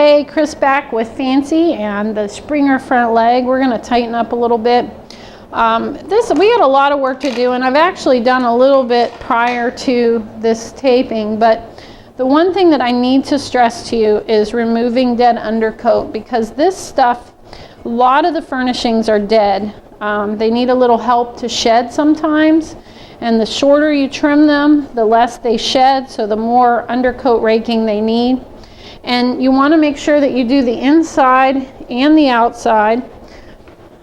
Hey, Chris back with Fancy and the Springer front leg. We're going to tighten up a little bit. We had a lot of work to do, and I've actually done a little bit prior to this taping, but the one thing that I need to stress to you is removing dead undercoat, because this stuff, a lot of the furnishings are dead. They need a little help to shed sometimes, and the shorter you trim them, the less they shed, so the more undercoat raking they need. And you want to make sure that you do the inside and the outside.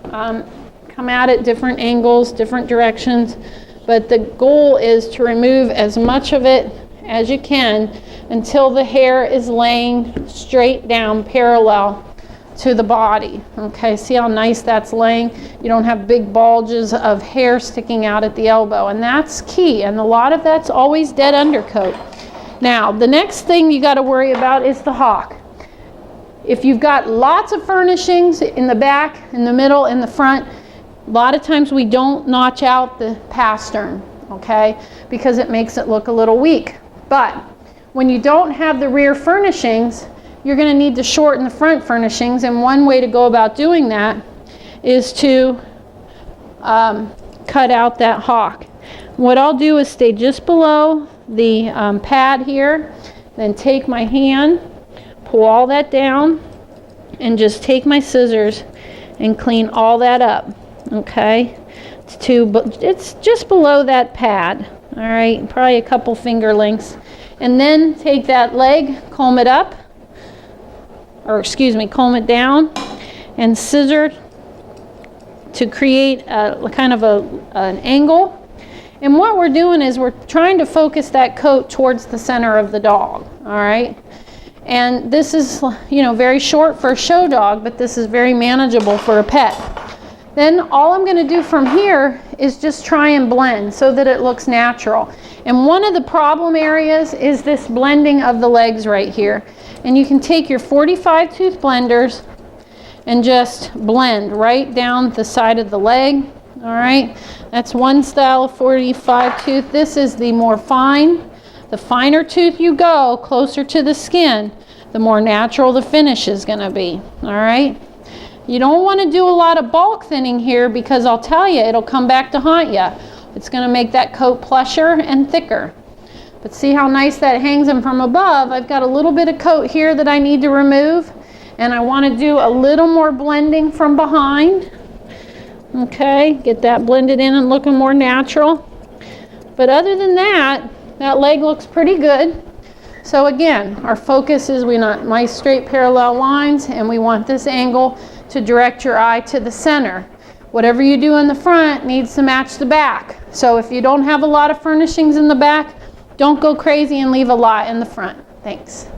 Come at it different angles, different directions, but the goal is to remove as much of it as you can until the hair is laying straight down parallel to the body. Okay, see how nice that's laying? You don't have big bulges of hair sticking out at the elbow, and that's key, and a lot of that's always dead undercoat. Now, the next thing you got to worry about is the hock. If you've got lots of furnishings in the back, in the middle, in the front, a lot of times we don't notch out the pastern, okay, because it makes it look a little weak. But when you don't have the rear furnishings, you're going to need to shorten the front furnishings, and one way to go about doing that is to cut out that hock. What I'll do is stay just below the pad here, then take my hand, pull all that down, and just take my scissors and clean all that up. Okay, it's just below that pad. All right, probably a couple finger lengths, and then take that leg, comb it up, or excuse me, comb it down, and scissor to create a kind of an angle. And what we're doing is we're trying to focus that coat towards the center of the dog, all right? And this is, very short for a show dog, but this is very manageable for a pet. Then all I'm going to do from here is just try and blend so that it looks natural. And one of the problem areas is this blending of the legs right here. And you can take your 45 tooth blenders and just blend right down the side of the leg. All right, that's one style of 45 tooth. This is the more fine. The finer tooth you go, closer to the skin, the more natural the finish is going to be. All right, you don't want to do a lot of bulk thinning here, because I'll tell you, it'll come back to haunt you. It's going to make that coat plusher and thicker. But see how nice that hangs them from above? I've got a little bit of coat here that I need to remove, and I want to do a little more blending from behind. Okay, get that blended in and looking more natural. But other than that, that leg looks pretty good. So again, our focus is we want nice straight parallel lines, and we want this angle to direct your eye to the center. Whatever you do in the front needs to match the back. So if you don't have a lot of furnishings in the back, don't go crazy and leave a lot in the front. Thanks.